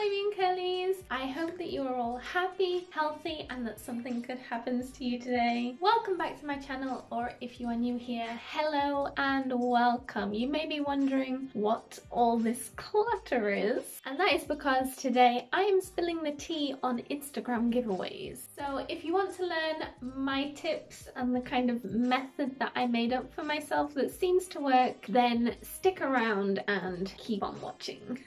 my bean curlies! I hope that you are all happy, healthy, and that something good happens to you today. Welcome back to my channel, or if you are new here, hello and welcome. You may be wondering what all this clutter is, and that is because today I am spilling the tea on Instagram giveaways. So if you want to learn my tips and the kind of method that I made up for myself that seems to work, then stick around and keep on watching.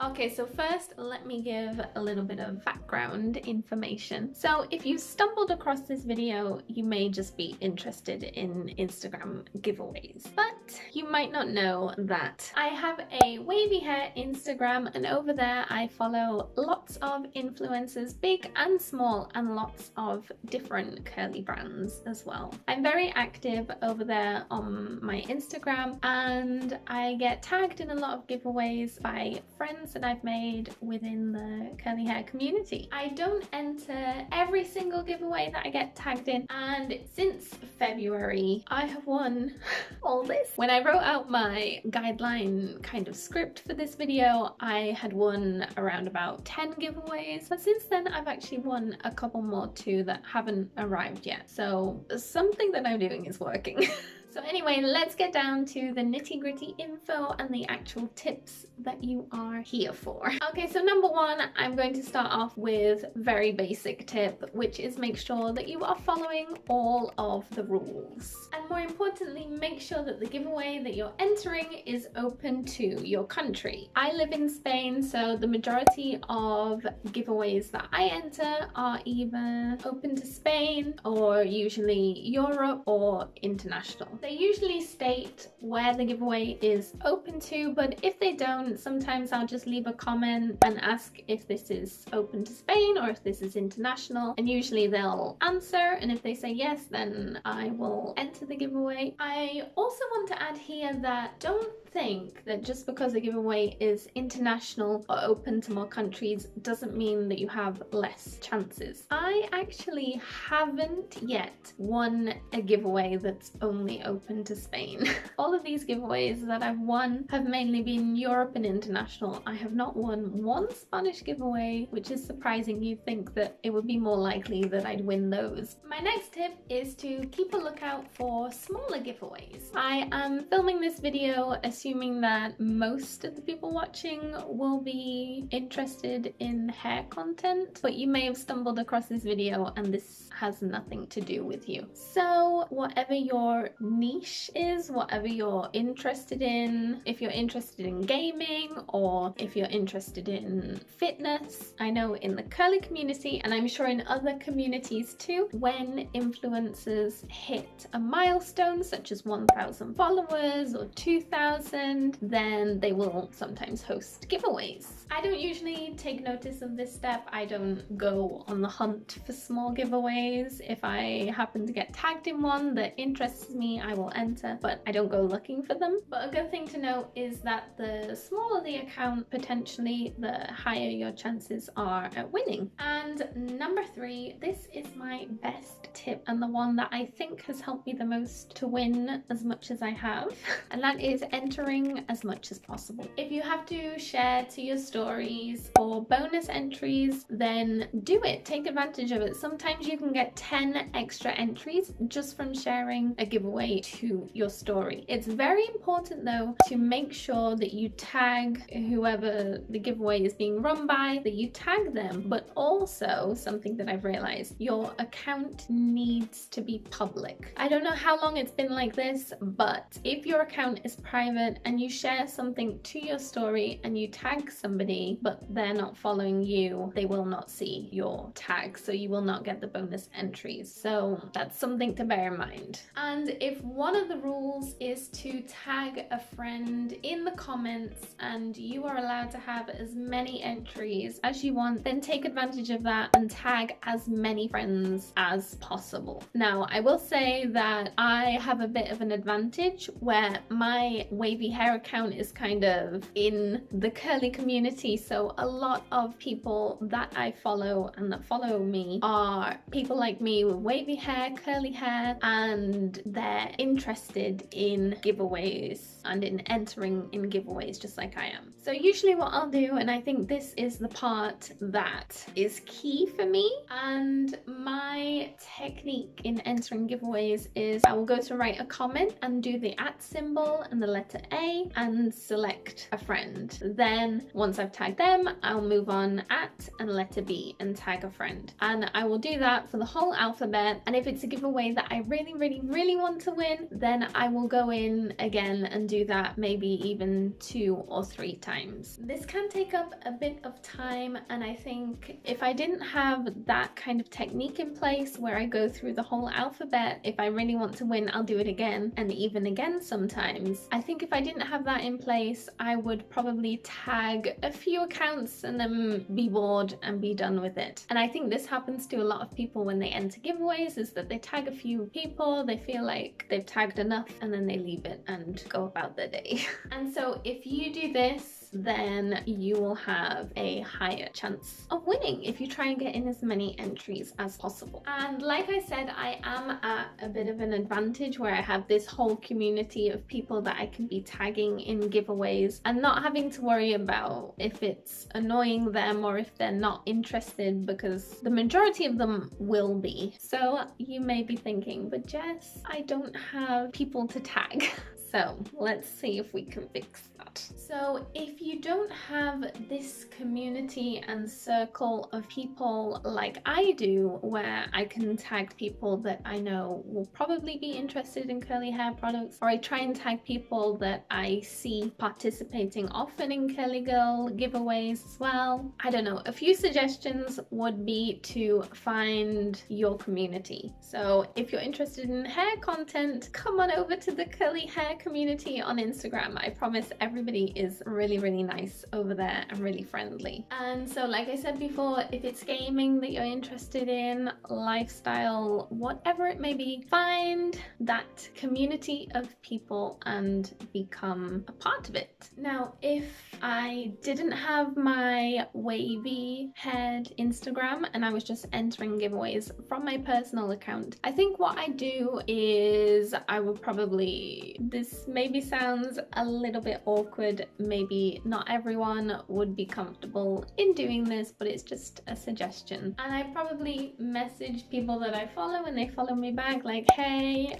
Okay, so first let me give a little bit of background information. So if you stumbled across this video, you may just be interested in Instagram giveaways, but you might not know that I have a wavy hair Instagram, and over there I follow lots of influencers, big and small, and lots of different curly brands as well. I'm very active over there on my Instagram, and I get tagged in a lot of giveaways by friends that I've made within the curly hair community. I don't enter every single giveaway that I get tagged in, and since February I have won all this. When I wrote out my guideline kind of script for this video, I had won around about 10 giveaways, but since then I've actually won a couple more too that haven't arrived yet, so something that I'm doing is working. So anyway, let's get down to the nitty-gritty info and the actual tips that you are here for. Okay, so number one, I'm going to start off with a very basic tip, which is make sure that you are following all of the rules. And more importantly, make sure that the giveaway that you're entering is open to your country. I live in Spain, so the majority of giveaways that I enter are either open to Spain or usually Europe or international. They usually state where the giveaway is open to, but if they don't, sometimes I'll just leave a comment and ask if this is open to Spain or if this is international, and usually they'll answer, and if they say yes, then I will enter the giveaway. I also want to add here that don't think that just because a giveaway is international or open to more countries doesn't mean that you have less chances. I actually haven't yet won a giveaway that's only open to Spain. All of these giveaways that I've won have mainly been Europe and international. I have not won one Spanish giveaway, which is surprising. You'd think that it would be more likely that I'd win those. My next tip is to keep a lookout for smaller giveaways. I am filming this video assuming that most of the people watching will be interested in hair content, but you may have stumbled across this video and this has nothing to do with you. So whatever your niche is, whatever you're interested in, if you're interested in gaming or if you're interested in fitness, I know in the curly community, and I'm sure in other communities too, when influencers hit a milestone such as 1,000 followers or 2,000, then they will sometimes host giveaways. I don't usually take notice of this step. I don't go on the hunt for small giveaways. If I happen to get tagged in one that interests me, I will enter, but I don't go looking for them. But a good thing to note is that the smaller the account, potentially, the higher your chances are at winning. And number three, this is my best tip and the one that I think has helped me the most to win as much as I have, and that is entering as much as possible. If you have to share to your stories or bonus entries, then do it. Take advantage of it. Sometimes you can get 10 extra entries just from sharing a giveaway to your story. It's very important though to make sure that you tag whoever the giveaway is being run by, that you tag them, but also something that I've realized, your account needs to be public. I don't know how long it's been like this, but if your account is private and you share something to your story and you tag somebody but they're not following you, they will not see your tag, so you will not get the bonus entries. So that's something to bear in mind. And if one of the rules is to tag a friend in the comments and you are allowed to have as many entries as you want, then take advantage of that and tag as many friends as possible. Now, I will say that I have a bit of an advantage where my wavy hair account is kind of in the curly community, so a lot of people that I follow and that follow me are people like me with wavy hair, curly hair, and they're interested in giveaways and in entering in giveaways just like I am. So usually what I'll do, and I think this is the part that is key for me, and my technique in entering giveaways is I will go to write a comment and do the @ symbol and the letter A and select a friend. Then once I've tagged them, I'll move on @ and letter B and tag a friend. And I will do that for the whole alphabet. And if it's a giveaway that I really want to win, then I will go in again and do that maybe even 2 or 3 times. This can take up a bit of time, and I think if I didn't have that kind of technique in place where I go through the whole alphabet, if I really want to win, I'll do it again and even again sometimes. I think if I didn't have that in place, I would probably tag a few accounts and then be bored and be done with it. And I think this happens to a lot of people when they enter giveaways, is that they tag a few people, they feel like they've tagged enough, and then they leave it and go about their day. And so if you do this, then you will have a higher chance of winning if you try and get in as many entries as possible. And like I said, I am at a bit of an advantage where I have this whole community of people that I can be tagging in giveaways and not having to worry about if it's annoying them or if they're not interested, because the majority of them will be. So you may be thinking, but Jess, I don't have people to tag. So let's see if we can fix that. So if you don't have this community and circle of people like I do, where I can tag people that I know will probably be interested in curly hair products, or I try and tag people that I see participating often in Curly Girl giveaways as well. I don't know, a few suggestions would be to find your community. So if you're interested in hair content, come on over to the Curly Hair community on Instagram. I promise everybody is really nice over there and really friendly. And so like I said before, if it's gaming that you're interested in, lifestyle, whatever it may be, find that community of people and become a part of it. Now, if I didn't have my wavy haired Instagram and I was just entering giveaways from my personal account, I think what I do is I would probably, this maybe sounds a little bit awkward, maybe not everyone would be comfortable in doing this, but it's just a suggestion. And I probably message people that I follow and they follow me back like, hey,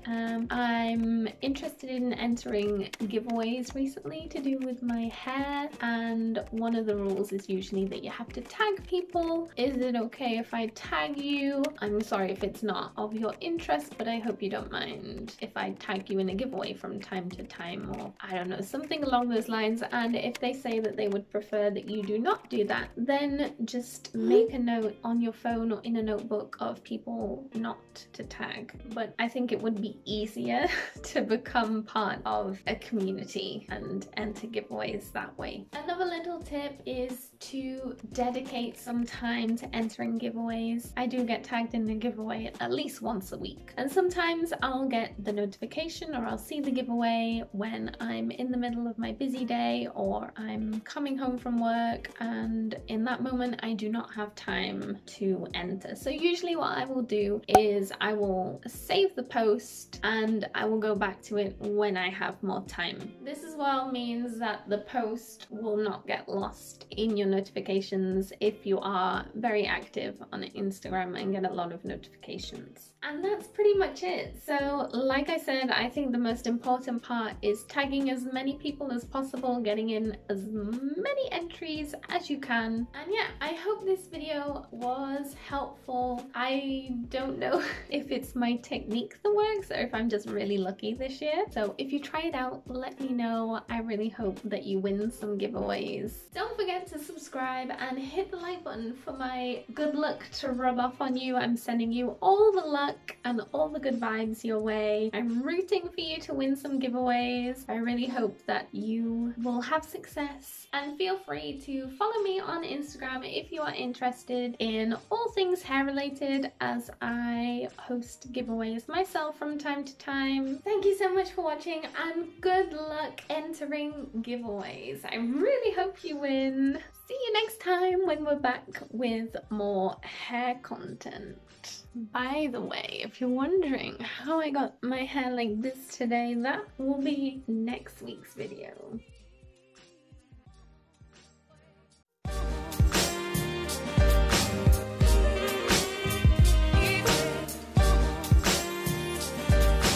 I'm interested in entering giveaways recently to do with my hair, and one of the rules is usually that you have to tag people. Is it okay if I tag you? I'm sorry if it's not of your interest, but I hope you don't mind if I tag you in a giveaway from time to time, or I don't know, something along those lines. And if they say that they would prefer that you do not do that, then just make a note on your phone or in a notebook of people not to tag. But I think it would be easier to become part of a community and enter giveaways that way. Another little tip is to dedicate some time to entering giveaways. I do get tagged in a giveaway at least once a week, and sometimes I'll get the notification or I'll see the giveaway when I'm in the middle of my busy day or I'm coming home from work, and in that moment I do not have time to enter. So usually what I will do is I will save the post and I will go back to it when I have more time. This as well means that the post will not get lost in your notifications if you are very active on Instagram and get a lot of notifications. And that's pretty much it. So like I said, I think the most important part is tagging as many people as possible, getting in as many entries as you can. And yeah, I hope this video was helpful. I don't know if it's my technique that works or if I'm just really lucky this year. So if you try it out, let me know. I really hope that you win some giveaways. Don't forget to subscribe and hit the like button for my good luck to rub off on you. I'm sending you all the luck and all the good vibes your way. I'm rooting for you to win some giveaways. I really hope that you will have success, and feel free to follow me on Instagram if you are interested in all things hair related, as I host giveaways myself from time to time. Thank you so much for watching and good luck entering giveaways. I really hope you win. See you next time when we're back with more hair content. By the way, if you're wondering how I got my hair like this today, that will be next week's video.